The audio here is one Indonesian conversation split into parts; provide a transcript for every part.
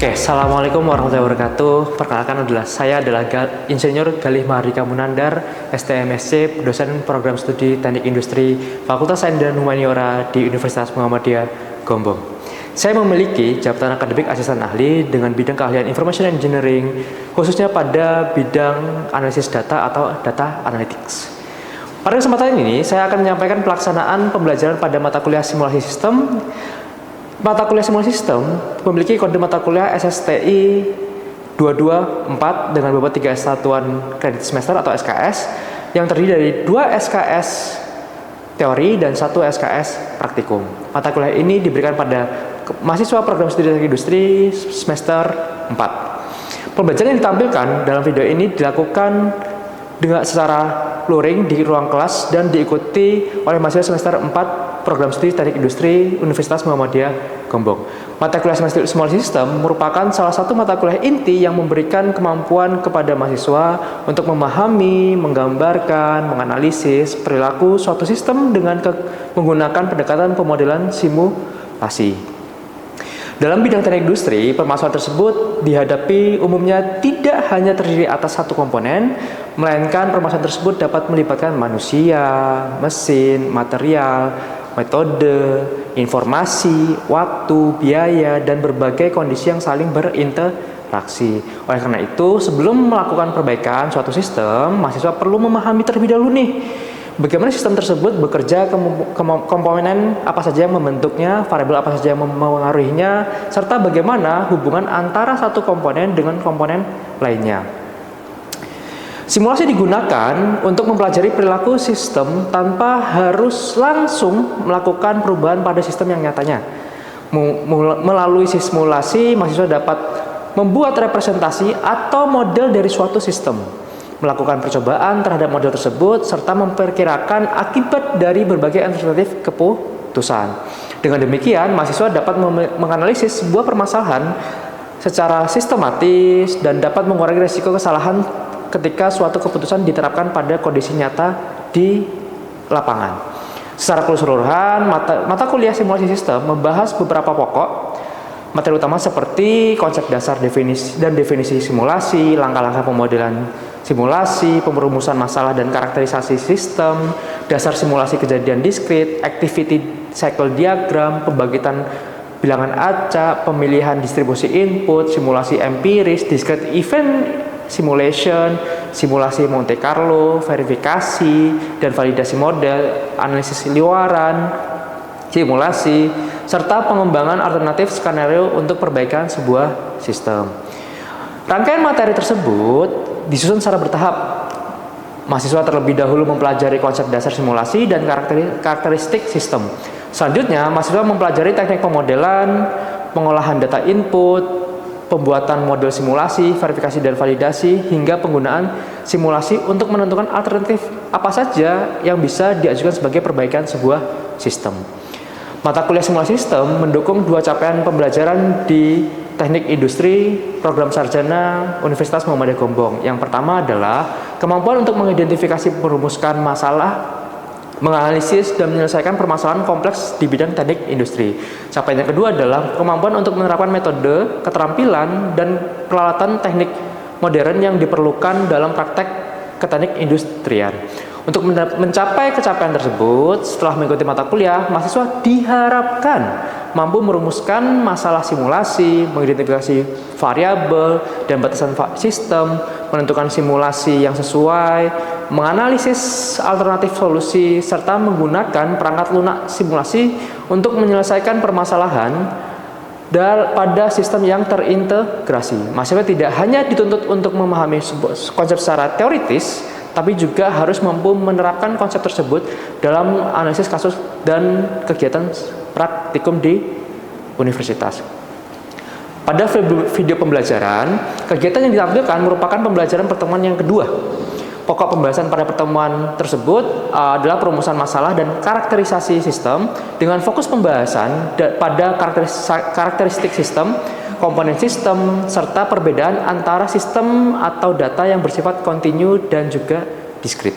Assalamualaikum warahmatullahi wabarakatuh. Perkenalkan saya adalah Insinyur Galih Mahardika Munandar, STMSC, dosen program studi Teknik Industri, Fakultas Sains dan Humaniora di Universitas Muhammadiyah Gombong. Saya memiliki jabatan akademik asisten ahli dengan bidang keahlian Information Engineering, khususnya pada bidang analisis data atau data analytics. Pada kesempatan ini, saya akan menyampaikan pelaksanaan pembelajaran pada mata kuliah simulasi sistem. Mata kuliah simulasi sistem memiliki kode mata kuliah SSTI 224 dengan bobot 3 satuan kredit semester atau SKS yang terdiri dari 2 SKS teori dan 1 SKS praktikum. Mata kuliah ini diberikan pada mahasiswa program studi teknik industri semester 4. Pembelajaran yang ditampilkan dalam video ini dilakukan dengan secara luring di ruang kelas dan diikuti oleh mahasiswa semester 4 program studi teknik industri Universitas Muhammadiyah Gombong. Mata kuliah semester simulasi sistem merupakan salah satu mata kuliah inti yang memberikan kemampuan kepada mahasiswa untuk memahami, menggambarkan, menganalisis perilaku suatu sistem dengan menggunakan pendekatan pemodelan simulasi. Dalam bidang teknik industri, permasalahan tersebut dihadapi umumnya tidak hanya terdiri atas satu komponen, melainkan permasalahan tersebut dapat melibatkan manusia, mesin, material, metode, informasi, waktu, biaya, dan berbagai kondisi yang saling berinteraksi. Oleh karena itu, sebelum melakukan perbaikan suatu sistem, mahasiswa perlu memahami terlebih dahulu nih, bagaimana sistem tersebut bekerja, komponen apa saja yang membentuknya, variabel apa saja yang mempengaruhinya, serta bagaimana hubungan antara satu komponen dengan komponen lainnya. Simulasi digunakan untuk mempelajari perilaku sistem tanpa harus langsung melakukan perubahan pada sistem yang nyatanya. Melalui simulasi, mahasiswa dapat membuat representasi atau model dari suatu sistem, melakukan percobaan terhadap model tersebut, serta memperkirakan akibat dari berbagai alternatif keputusan. Dengan demikian, mahasiswa dapat menganalisis sebuah permasalahan secara sistematis dan dapat mengurangi risiko kesalahan ketika suatu keputusan diterapkan pada kondisi nyata di lapangan. Secara keseluruhan, mata kuliah simulasi sistem membahas beberapa pokok materi utama seperti konsep dasar definisi simulasi, langkah-langkah pemodelan simulasi, pemerumusan masalah dan karakterisasi sistem, dasar simulasi kejadian diskrit, activity cycle diagram, pembagian bilangan acak, pemilihan distribusi input, simulasi empiris, discrete event simulation, simulasi Monte Carlo, verifikasi dan validasi model, analisis luaran, simulasi, serta pengembangan alternatif skenario untuk perbaikan sebuah sistem. Rangkaian materi tersebut disusun secara bertahap. Mahasiswa terlebih dahulu mempelajari konsep dasar simulasi dan karakteristik sistem. Selanjutnya, mahasiswa mempelajari teknik pemodelan, pengolahan data input, pembuatan model simulasi, verifikasi dan validasi, hingga penggunaan simulasi untuk menentukan alternatif apa saja yang bisa diajukan sebagai perbaikan sebuah sistem. Mata kuliah simulasi sistem mendukung dua capaian pembelajaran di Teknik Industri Program Sarjana Universitas Muhammadiyah Gombong. Yang pertama adalah kemampuan untuk mengidentifikasi, merumuskan masalah, menganalisis dan menyelesaikan permasalahan kompleks di bidang teknik industri. Capaian yang kedua adalah kemampuan untuk menerapkan metode, keterampilan, dan peralatan teknik modern yang diperlukan dalam praktek keteknik industrian. Untuk mencapai capaian tersebut, setelah mengikuti mata kuliah, mahasiswa diharapkan mampu merumuskan masalah simulasi, mengidentifikasi variabel dan batasan sistem, menentukan simulasi yang sesuai, menganalisis alternatif solusi, serta menggunakan perangkat lunak simulasi untuk menyelesaikan permasalahan pada sistem yang terintegrasi. Mahasiswa tidak hanya dituntut untuk memahami konsep secara teoritis, tapi juga harus mampu menerapkan konsep tersebut dalam analisis kasus dan kegiatan praktikum di universitas. Pada video pembelajaran, kegiatan yang ditampilkan merupakan pembelajaran pertemuan yang kedua. Pokok pembahasan pada pertemuan tersebut adalah perumusan masalah dan karakterisasi sistem dengan fokus pembahasan pada karakteristik sistem, komponen sistem, serta perbedaan antara sistem atau data yang bersifat kontinu dan juga diskrit.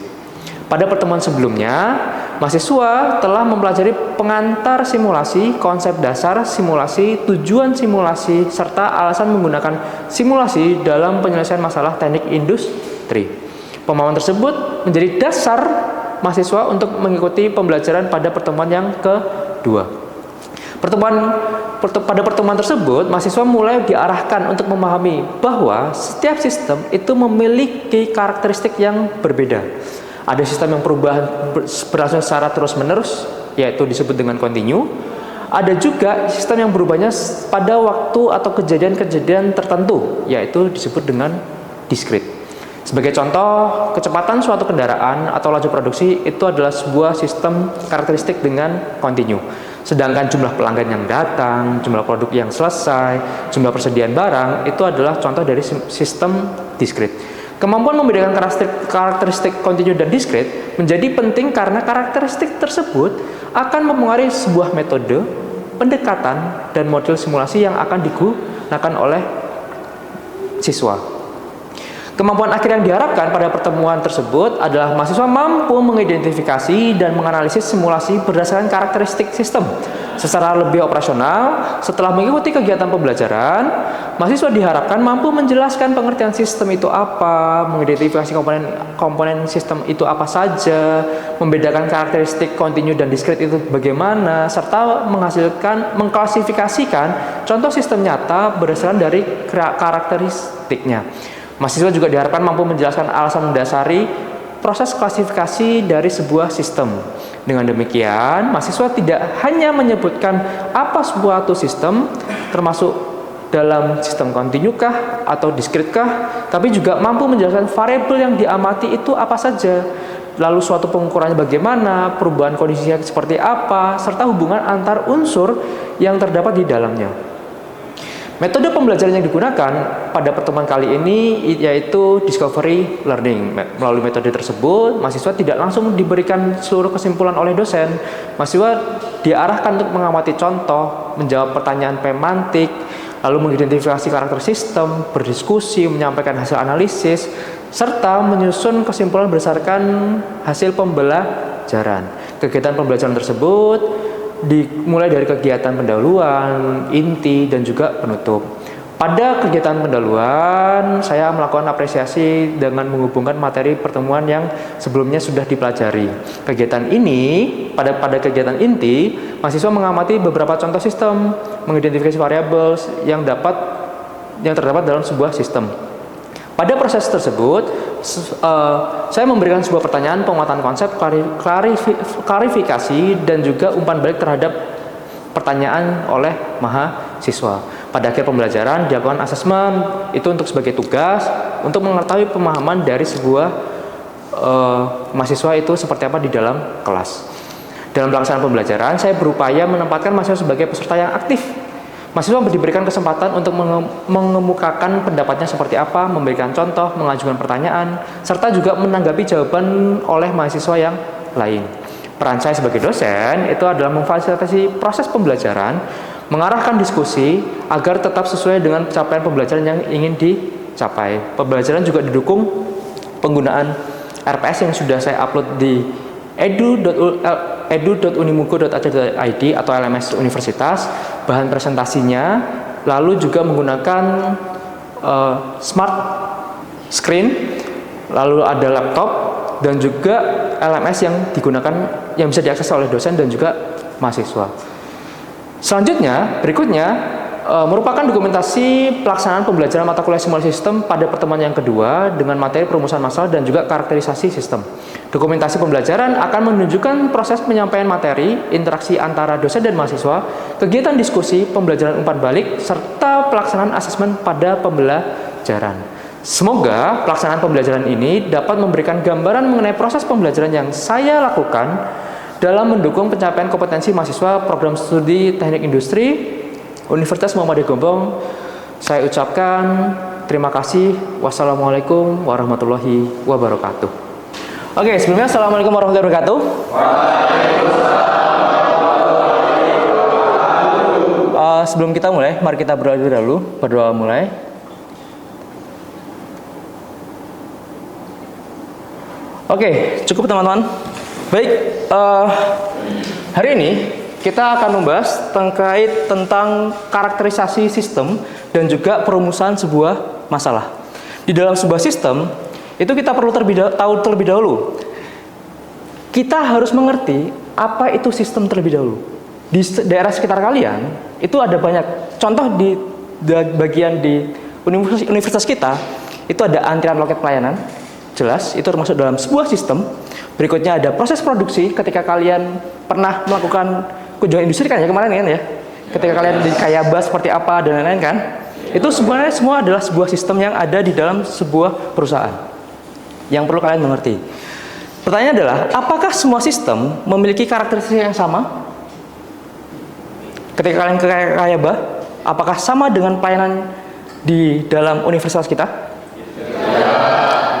Pada pertemuan sebelumnya, mahasiswa telah mempelajari pengantar simulasi, konsep dasar simulasi, tujuan simulasi, serta alasan menggunakan simulasi dalam penyelesaian masalah teknik industri. Pemahaman tersebut menjadi dasar mahasiswa untuk mengikuti pembelajaran pada pertemuan yang kedua. Pada pertemuan tersebut, mahasiswa mulai diarahkan untuk memahami bahwa setiap sistem itu memiliki karakteristik yang berbeda. Ada sistem yang perubahan berlangsung secara terus-menerus, yaitu disebut dengan kontinu. Ada juga sistem yang berubahnya pada waktu atau kejadian-kejadian tertentu, yaitu disebut dengan diskrit. Sebagai contoh, kecepatan suatu kendaraan atau laju produksi itu adalah sebuah sistem karakteristik dengan kontinu. Sedangkan jumlah pelanggan yang datang, jumlah produk yang selesai, jumlah persediaan barang itu adalah contoh dari sistem diskrit. Kemampuan membedakan karakteristik kontinu dan diskrit menjadi penting karena karakteristik tersebut akan mempengaruhi sebuah metode, pendekatan, dan model simulasi yang akan digunakan oleh siswa. Kemampuan akhir yang diharapkan pada pertemuan tersebut adalah mahasiswa mampu mengidentifikasi dan menganalisis simulasi berdasarkan karakteristik sistem. Secara lebih operasional, setelah mengikuti kegiatan pembelajaran, mahasiswa diharapkan mampu menjelaskan pengertian sistem itu apa, mengidentifikasi komponen sistem itu apa saja, membedakan karakteristik kontinu dan diskrit itu bagaimana, serta mengklasifikasikan contoh sistem nyata berdasarkan dari karakteristiknya. Mahasiswa juga diharapkan mampu menjelaskan alasan mendasari proses klasifikasi dari sebuah sistem. Dengan demikian, mahasiswa tidak hanya menyebutkan apa suatu sistem, termasuk dalam sistem kontinukah atau diskritkah, tapi juga mampu menjelaskan variabel yang diamati itu apa saja, lalu suatu pengukurannya bagaimana, perubahan kondisinya seperti apa, serta hubungan antar unsur yang terdapat di dalamnya. Metode pembelajaran yang digunakan pada pertemuan kali ini yaitu discovery learning. Melalui metode tersebut, mahasiswa tidak langsung diberikan seluruh kesimpulan oleh dosen. Mahasiswa diarahkan untuk mengamati contoh, menjawab pertanyaan pemantik, lalu mengidentifikasi karakter sistem, berdiskusi, menyampaikan hasil analisis, serta menyusun kesimpulan berdasarkan hasil pembelajaran. Kegiatan pembelajaran tersebut dimulai dari kegiatan pendahuluan, inti, dan juga penutup. Pada kegiatan pendahuluan, saya melakukan apresiasi dengan menghubungkan materi pertemuan yang sebelumnya sudah dipelajari. Kegiatan ini, pada kegiatan inti, mahasiswa mengamati beberapa contoh sistem, mengidentifikasi variabel yang terdapat dalam sebuah sistem. Pada proses tersebut, saya memberikan sebuah pertanyaan, penguatan konsep, klarifikasi, dan juga umpan balik terhadap pertanyaan oleh mahasiswa. Pada akhir pembelajaran, dilakukan asesmen itu untuk sebagai tugas untuk mengetahui pemahaman dari sebuah mahasiswa itu seperti apa di dalam kelas. Dalam pelaksanaan pembelajaran, saya berupaya menempatkan mahasiswa sebagai peserta yang aktif. Mahasiswa diberikan kesempatan untuk mengemukakan pendapatnya seperti apa, memberikan contoh, mengajukan pertanyaan, serta juga menanggapi jawaban oleh mahasiswa yang lain. Peran saya sebagai dosen itu adalah memfasilitasi proses pembelajaran, mengarahkan diskusi agar tetap sesuai dengan capaian pembelajaran yang ingin dicapai. Pembelajaran juga didukung penggunaan RPS yang sudah saya upload di edu.unimugo.ac.id atau LMS Universitas. Bahan presentasinya lalu juga menggunakan smart screen, lalu ada laptop, dan juga LMS yang digunakan yang bisa diakses oleh dosen dan juga mahasiswa. Berikutnya merupakan dokumentasi pelaksanaan pembelajaran mata kuliah simulasi sistem pada pertemuan yang kedua dengan materi perumusan masalah dan juga karakterisasi sistem. Dokumentasi pembelajaran akan menunjukkan proses penyampaian materi, interaksi antara dosen dan mahasiswa, kegiatan diskusi, pembelajaran umpan balik, serta pelaksanaan asesmen pada pembelajaran. Semoga pelaksanaan pembelajaran ini dapat memberikan gambaran mengenai proses pembelajaran yang saya lakukan dalam mendukung pencapaian kompetensi mahasiswa program studi teknik industri Universitas Muhammadiyah Gombong. Saya ucapkan terima kasih. Wassalamualaikum warahmatullahi wabarakatuh. Oke, sebelumnya assalamualaikum warahmatullahi wabarakatuh. Sebelum kita mulai, mari kita berdoa mulai. Oke, cukup teman-teman. Baik, hari ini kita akan membahas terkait tentang karakterisasi sistem dan juga perumusan sebuah masalah. Di dalam sebuah sistem, itu kita perlu tahu terlebih dahulu. Kita harus mengerti apa itu sistem terlebih dahulu. Di daerah sekitar kalian, itu ada banyak contoh di bagian di universitas kita, itu ada antrian loket pelayanan. Jelas, itu termasuk dalam sebuah sistem. Berikutnya ada proses produksi ketika kalian pernah melakukan kunjungan industri kan ya kemarin kan ya. Ketika kalian di Kayaba seperti apa dan lain-lain kan. Itu sebenarnya semua adalah sebuah sistem yang ada di dalam sebuah perusahaan. Yang perlu kalian mengerti. Pertanyaannya adalah, apakah semua sistem memiliki karakteristik yang sama? Ketika kalian ke Kayaba, apakah sama dengan pelayanan di dalam universitas kita?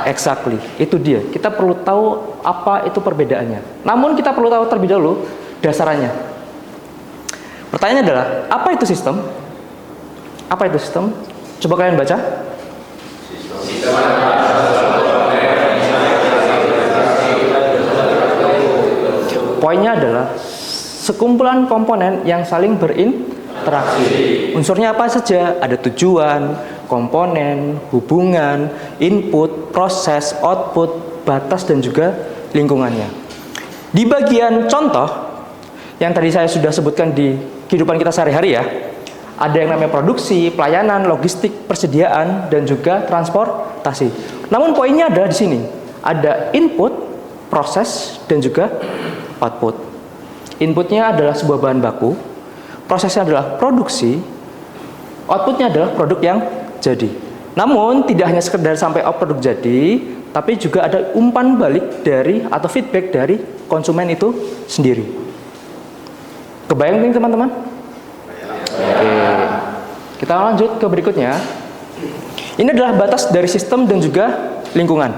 Exactly, itu dia. Kita perlu tahu apa itu perbedaannya. Namun kita perlu tahu terlebih dahulu dasarannya. Pertanyaannya adalah, apa itu sistem? Apa itu sistem? Coba kalian baca. Poinnya adalah sekumpulan komponen yang saling berinteraksi. Unsurnya apa saja? Ada tujuan, komponen, hubungan, input, proses, output, batas, dan juga lingkungannya. Di bagian contoh, yang tadi saya sudah sebutkan di kehidupan kita sehari-hari ya, ada yang namanya produksi, pelayanan, logistik, persediaan, dan juga transportasi. Namun poinnya adalah di sini, ada input, proses, dan juga output. Inputnya adalah sebuah bahan baku, prosesnya adalah produksi, outputnya adalah produk yang jadi. Namun tidak hanya sekedar sampai produk jadi, tapi juga ada umpan balik dari atau feedback dari konsumen itu sendiri. Kebayang nih teman-teman? Oke. Kita lanjut ke berikutnya. Ini adalah batas dari sistem dan juga lingkungan.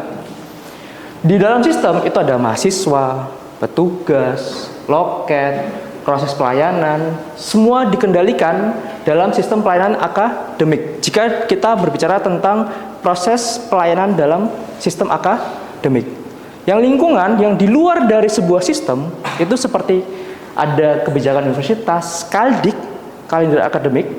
Di dalam sistem itu ada mahasiswa, petugas, loket, proses pelayanan, semua dikendalikan dalam sistem pelayanan akademik. Jika kita berbicara tentang proses pelayanan dalam sistem akademik. Yang lingkungan yang di luar dari sebuah sistem itu seperti ada kebijakan universitas, kaldik, kalender akademik,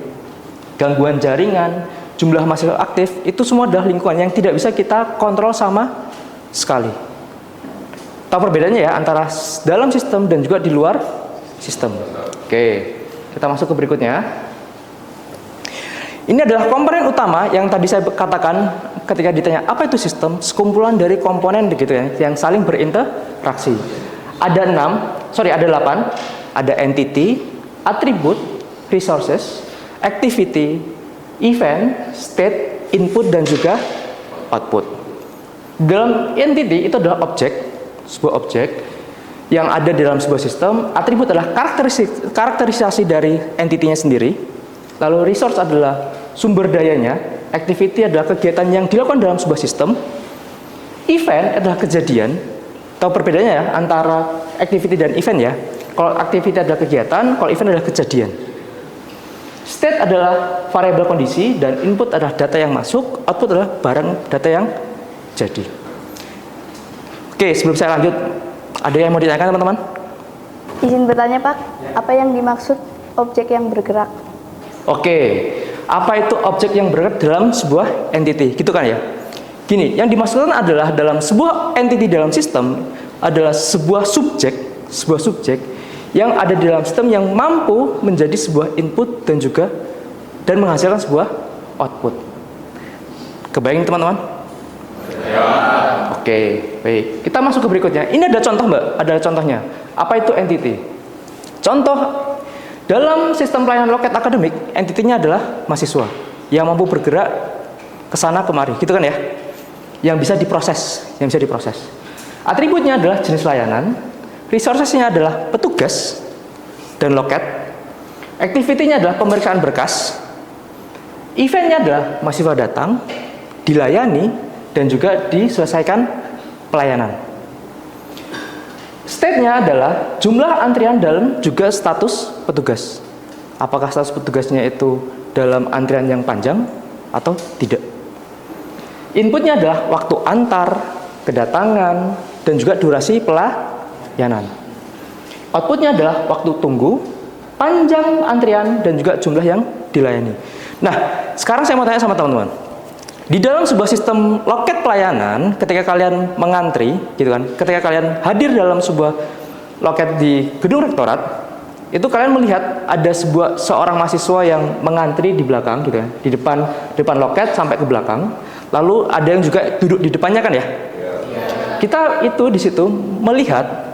gangguan jaringan, jumlah mahasiswa aktif, itu semua adalah lingkungan yang tidak bisa kita kontrol sama sekali. Tahu perbedaannya ya antara dalam sistem dan juga di luar sistem. Oke, kita masuk ke berikutnya. Ini adalah komponen utama yang tadi saya katakan ketika ditanya apa itu sistem, sekumpulan dari komponen gitu ya, yang saling berinteraksi. Ada 8, ada entity, attribute, resources, activity, event, state, input, dan juga output. Dalam entity itu adalah objek, sebuah objek yang ada di dalam sebuah sistem. Atribut adalah karakterisasi dari entitinya sendiri. Lalu resource adalah sumber dayanya. Activity adalah kegiatan yang dilakukan dalam sebuah sistem. Event adalah kejadian. Tahu perbedaannya ya antara activity dan event ya. Kalau activity adalah kegiatan, kalau event adalah kejadian. State adalah variabel kondisi, dan input adalah data yang masuk, output adalah barang data yang jadi. Oke, sebelum saya lanjut, ada yang mau ditanyakan teman-teman? Izin bertanya Pak, apa yang dimaksud objek yang bergerak? Oke, apa itu objek yang bergerak dalam sebuah entity? Gitu kan ya? Gini, yang dimaksudkan adalah dalam sebuah entity dalam sistem adalah sebuah subjek yang ada di dalam sistem yang mampu menjadi sebuah input dan menghasilkan sebuah output. Kebayang teman-teman? Ya. Oke, baik. Kita masuk ke berikutnya. Ini ada contoh Mbak, ada contohnya. Apa itu entity? Contoh, dalam sistem pelayanan loket akademik, entitinya adalah mahasiswa yang mampu bergerak ke sana kemari, gitu kan ya? Yang bisa diproses, Atributnya adalah jenis layanan, resources-nya adalah petugas dan loket, activity-nya adalah pemeriksaan berkas, event-nya adalah mahasiswa datang, dilayani, dan juga diselesaikan pelayanan. State-nya adalah jumlah antrian dan juga status petugas. Apakah status petugasnya itu dalam antrian yang panjang atau tidak? Inputnya adalah waktu antar, kedatangan, dan juga durasi pelayanan. Outputnya adalah waktu tunggu, panjang antrian, dan juga jumlah yang dilayani. Nah, sekarang saya mau tanya sama teman-teman. Di dalam sebuah sistem loket pelayanan, ketika kalian mengantri, gitu kan, ketika kalian hadir dalam sebuah loket di gedung rektorat, itu kalian melihat ada seorang mahasiswa yang mengantri di belakang, gitu kan, di depan loket sampai ke belakang. Lalu ada yang juga duduk di depannya kan ya? Kita itu di situ melihat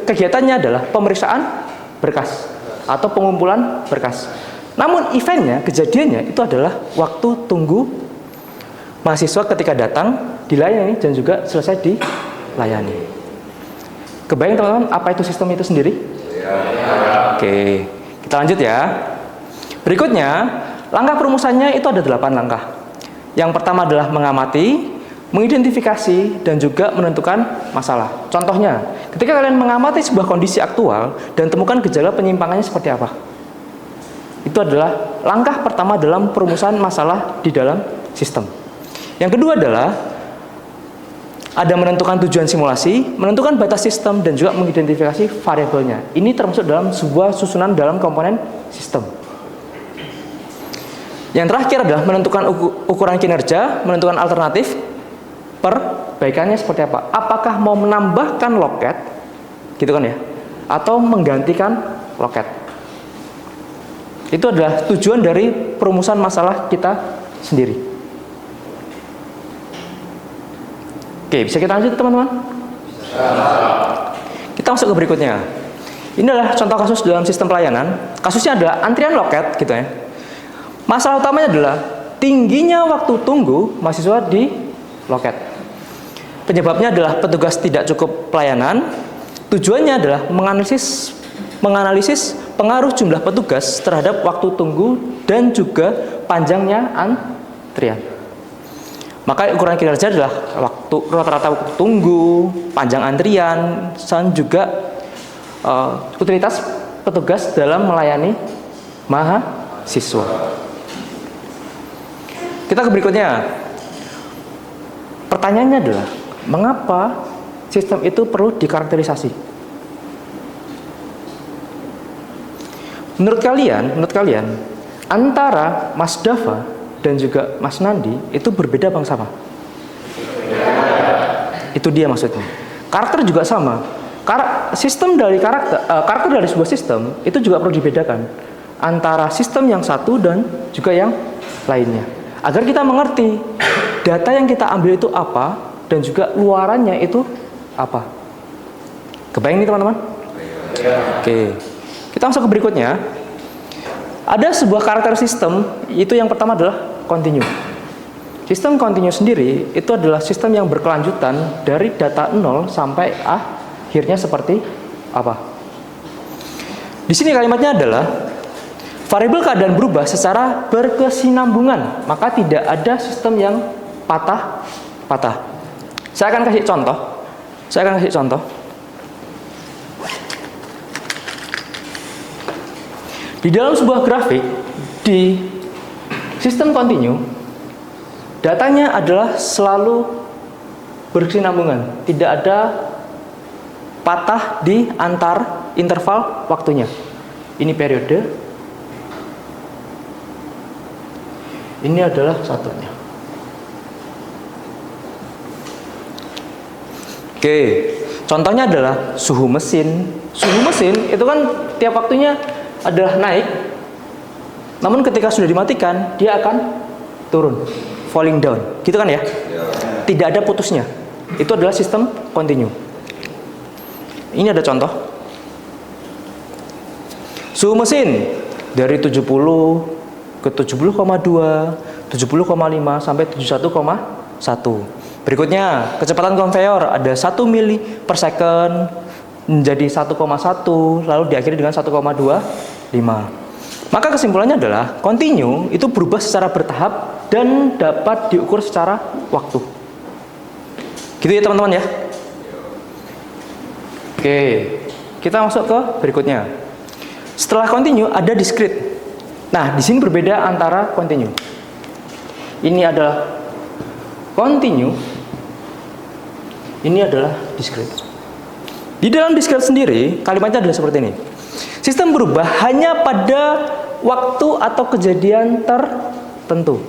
kegiatannya adalah pemeriksaan berkas atau pengumpulan berkas. Namun eventnya, kejadiannya itu adalah waktu tunggu mahasiswa ketika datang, dilayani, dan juga selesai dilayani. Kebayang teman-teman apa itu sistem itu sendiri? Oke, kita lanjut ya. Berikutnya, langkah perumusannya itu ada 8 langkah. Yang pertama adalah mengamati, mengidentifikasi, dan juga menentukan masalah. Contohnya, ketika kalian mengamati sebuah kondisi aktual dan temukan gejala penyimpangannya seperti apa. Itu adalah langkah pertama dalam perumusan masalah di dalam sistem. Yang kedua adalah ada menentukan tujuan simulasi, menentukan batas sistem, dan juga mengidentifikasi variabelnya. Ini termasuk dalam sebuah susunan dalam komponen sistem. Yang terakhir adalah menentukan ukuran kinerja, menentukan alternatif, perbaikannya seperti apa. Apakah mau menambahkan loket, gitu kan ya, atau menggantikan loket. Itu adalah tujuan dari perumusan masalah kita sendiri. Oke, bisa kita lanjut teman-teman? Kita masuk ke berikutnya. Ini adalah contoh kasus dalam sistem pelayanan. Kasusnya adalah antrian loket, gitu ya. Masalah utamanya adalah tingginya waktu tunggu mahasiswa di loket. Penyebabnya adalah petugas tidak cukup pelayanan. Tujuannya adalah menganalisis pengaruh jumlah petugas terhadap waktu tunggu dan juga panjangnya antrian. Maka ukuran kinerja adalah rata-rata waktu tunggu, panjang antrian, dan juga utilitas petugas dalam melayani mahasiswa. Kita ke berikutnya. Pertanyaannya adalah, mengapa sistem itu perlu dikarakterisasi? Menurut kalian, antara Mas Dava dan juga Mas Nandi itu berbeda bang sama? Itu dia maksudnya. Karakter juga sama. Sistem dari karakter dari sebuah sistem itu juga perlu dibedakan antara sistem yang satu dan juga yang lainnya. Agar kita mengerti data yang kita ambil itu apa dan juga luarannya itu apa. Kebayang nih teman-teman? Oke. Kita masuk ke berikutnya. Ada sebuah karakter sistem, itu yang pertama adalah continue. Sistem continue sendiri itu adalah sistem yang berkelanjutan dari data 0 sampai akhirnya seperti apa. Di sini kalimatnya adalah variabel keadaan berubah secara berkesinambungan, maka tidak ada sistem yang patah-patah. Saya akan kasih contoh. Di dalam sebuah grafik di sistem continue, datanya adalah selalu berkesinambungan, tidak ada patah di antar interval waktunya. Ini periode, ini adalah satunya. Oke, contohnya adalah suhu mesin. Suhu mesin itu kan tiap waktunya adalah naik, namun ketika sudah dimatikan dia akan turun, falling down, gitu kan ya? Tidak ada putusnya. Itu adalah sistem continue. Ini ada contoh. Suhu mesin dari 70 ke 70,2, 70,5 sampai 71,1. Berikutnya, kecepatan konveyor ada 1 mili per second menjadi 1,1, lalu diakhiri dengan 1,25. Maka kesimpulannya adalah continue itu berubah secara bertahap dan dapat diukur secara waktu. Gitu ya teman-teman ya. Oke, kita masuk ke berikutnya. Setelah continue ada discrete. Nah, di sini berbeda antara continue. Ini adalah continue, ini adalah discrete. Di dalam discrete sendiri, kalimatnya adalah seperti ini. Sistem berubah hanya pada waktu atau kejadian tertentu.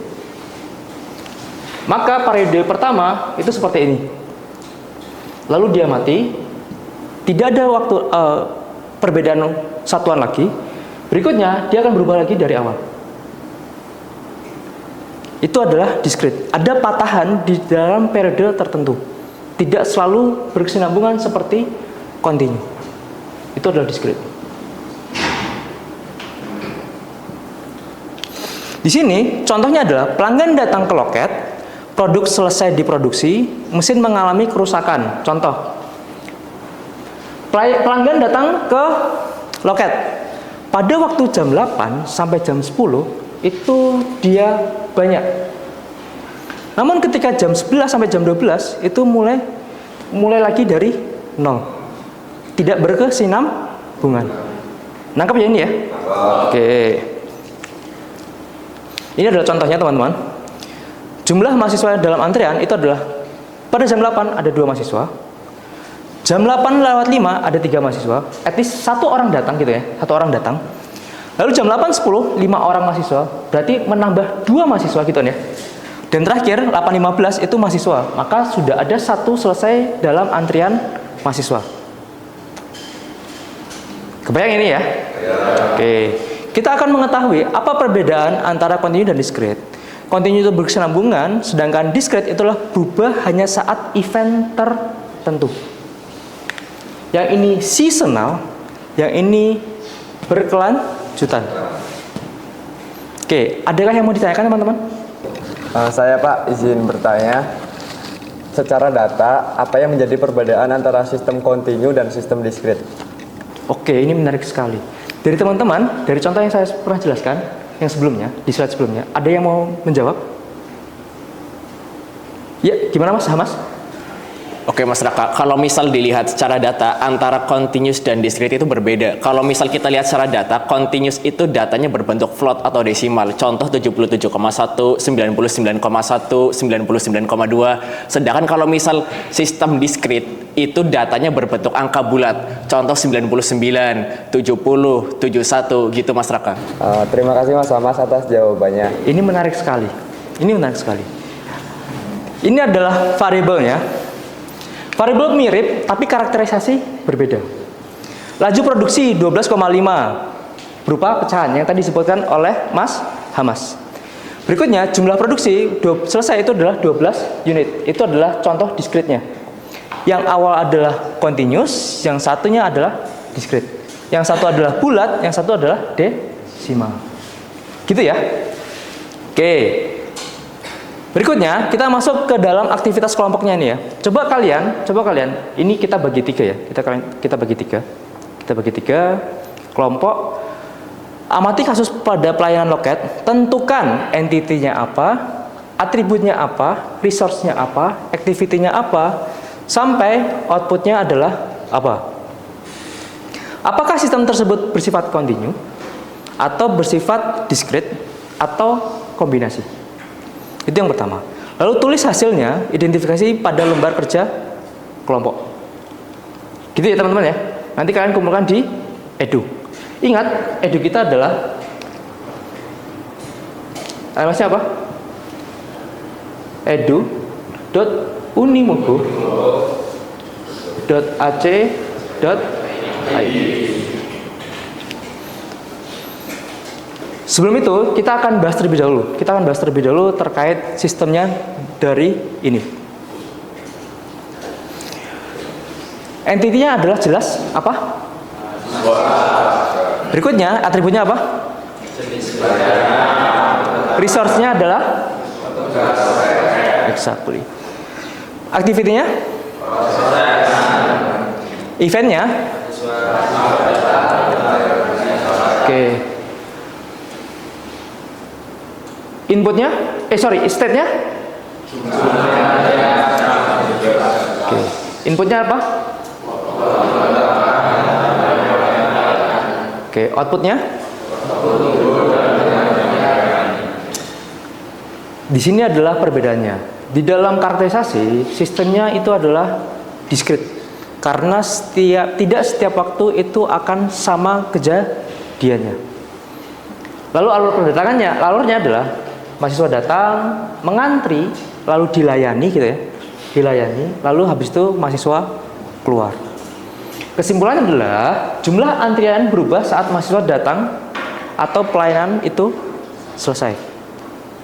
Maka periode pertama itu seperti ini. Lalu dia mati, tidak ada waktu perbedaan satuan lagi. Berikutnya dia akan berubah lagi dari awal. Itu adalah discrete. Ada patahan di dalam periode tertentu. Tidak selalu berkesinambungan seperti continue. Itu adalah discrete. Di sini contohnya adalah pelanggan datang ke loket, produk selesai diproduksi, mesin mengalami kerusakan. Contoh, pelanggan datang ke loket pada waktu jam 8 sampai jam 10 itu dia banyak. Namun ketika jam 11 sampai jam 12 itu mulai lagi dari 0. Tidak berkesinambungan. Nangkap ya ini ya? Oke. Ini adalah contohnya teman-teman. Jumlah mahasiswa dalam antrian itu adalah pada jam 8 ada 2 mahasiswa. Jam 8:05 ada 3 mahasiswa. At least 1 orang datang gitu ya. 1 orang datang. Lalu jam 8:10 5 orang mahasiswa. Berarti menambah 2 mahasiswa gitu ya. Dan terakhir 8:15 itu mahasiswa. Maka sudah ada 1 selesai dalam antrian mahasiswa. Kebayang ini ya? Oke. Kita akan mengetahui apa perbedaan antara continue dan discrete. Continue itu berkesinambungan, sedangkan discrete itulah berubah hanya saat event tertentu. Yang ini seasonal, yang ini berkelanjutan. Oke, adakah yang mau ditanyakan teman-teman? Saya Pak izin bertanya. Secara data, apa yang menjadi perbedaan antara sistem continue dan sistem discrete? Oke, ini menarik sekali. Dari teman-teman, dari contoh yang saya pernah jelaskan, yang sebelumnya, di slide sebelumnya, ada yang mau menjawab? Ya, gimana Mas Hamas? Oke Mas Raka, kalau misal dilihat secara data antara continuous dan discrete itu berbeda. Kalau misal kita lihat secara data, continuous itu datanya berbentuk float atau desimal. Contoh 77,1, 99,1, 99,2. Sedangkan kalau misal sistem discrete itu datanya berbentuk angka bulat. Contoh 99, 70, 71 gitu Mas Raka. Terima kasih Mas Hamas atas jawabannya. Ini menarik sekali. Ini menarik sekali. Ini adalah variabelnya. Variabel mirip, tapi karakterisasi berbeda. Laju produksi 12,5 berupa pecahan yang tadi disebutkan oleh Mas Hamas. Berikutnya, jumlah produksi selesai itu adalah 12 unit. Itu adalah contoh discrete-nya. Yang awal adalah continuous, yang satunya adalah discrete. Yang satu adalah bulat, yang satu adalah desimal. Gitu ya? Oke. Berikutnya kita masuk ke dalam aktivitas kelompoknya nih ya. Coba kalian, ini kita bagi 3 ya. Kita bagi 3. Kita bagi 3 kelompok. Amati kasus pada pelayanan loket. Tentukan entity-nya apa, atributnya apa, resource-nya apa, activity-nya apa, sampai output-nya adalah apa. Apakah sistem tersebut bersifat continue atau bersifat discrete atau kombinasi? Itu yang pertama. Lalu tulis hasilnya, identifikasi pada lembar kerja kelompok. Gitu ya teman-teman ya. Nanti kalian kumpulkan di edu. Ingat, edu kita adalah alamatnya apa? edu.unimugu.ac.id. Sebelum itu, kita akan bahas terlebih dahulu. Terkait sistemnya dari ini. Entity-nya adalah jelas apa? Berikutnya, atributnya apa? Resource-nya adalah? Exactly. Activity-nya? Event-nya? Oke. Inputnya? State-nya? Oke. Inputnya apa? Oke, outputnya? Di sini adalah perbedaannya. Di dalam karakterisasi, sistemnya itu adalah discrete. karena tidak setiap waktu itu akan sama kejadiannya. Lalu alurnya adalah mahasiswa datang, mengantri, lalu dilayani gitu ya. Dilayani, lalu habis itu mahasiswa keluar. Kesimpulannya adalah jumlah antrian berubah saat mahasiswa datang atau pelayanan itu selesai.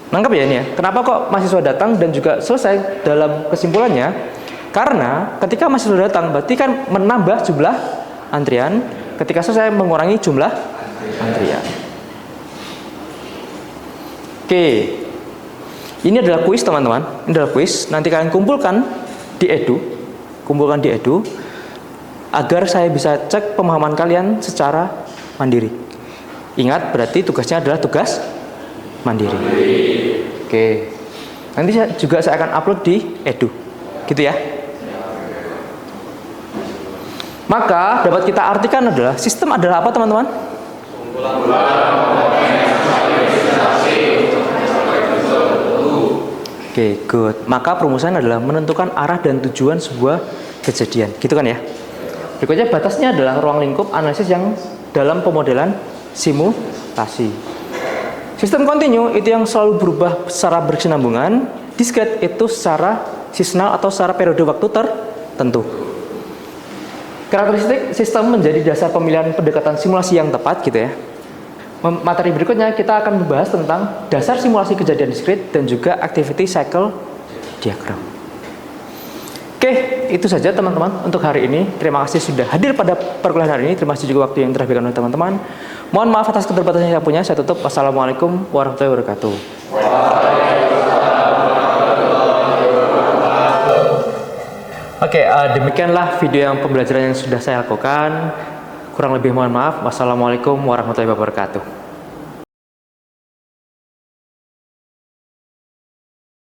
Nangkep ya ini ya? Kenapa kok mahasiswa datang dan juga selesai dalam kesimpulannya? Karena ketika mahasiswa datang berarti kan menambah jumlah antrian, ketika selesai mengurangi jumlah antrian. Oke, ini adalah kuis teman-teman. Ini adalah kuis. Nanti kalian kumpulkan di Edu, agar saya bisa cek pemahaman kalian secara mandiri. Ingat, berarti tugasnya adalah tugas mandiri. Oke, nanti saya akan upload di Edu, gitu ya. Maka dapat kita artikan adalah sistem adalah apa teman-teman? Oke, good. Maka perumusan adalah menentukan arah dan tujuan sebuah kejadian, gitu kan ya? Berikutnya batasnya adalah ruang lingkup analisis yang dalam pemodelan simulasi. Sistem kontinu itu yang selalu berubah secara berkesinambungan. Diskret itu secara seasonal atau secara periode waktu tertentu. Karakteristik sistem menjadi dasar pemilihan pendekatan simulasi yang tepat, gitu ya. Materi berikutnya kita akan membahas tentang dasar simulasi kejadian diskret dan juga activity cycle diagram. Oke, itu saja teman-teman untuk hari ini. Terima kasih sudah hadir pada perkuliahan hari ini. Terima kasih juga waktu yang telah diberikan oleh teman-teman. Mohon maaf atas keterbatasan yang saya punya. Saya tutup. Wassalamualaikum warahmatullahi wabarakatuh. Oke, demikianlah video yang pembelajaran yang sudah saya lakukan. Kurang lebih mohon maaf. Wassalamualaikum warahmatullahi wabarakatuh.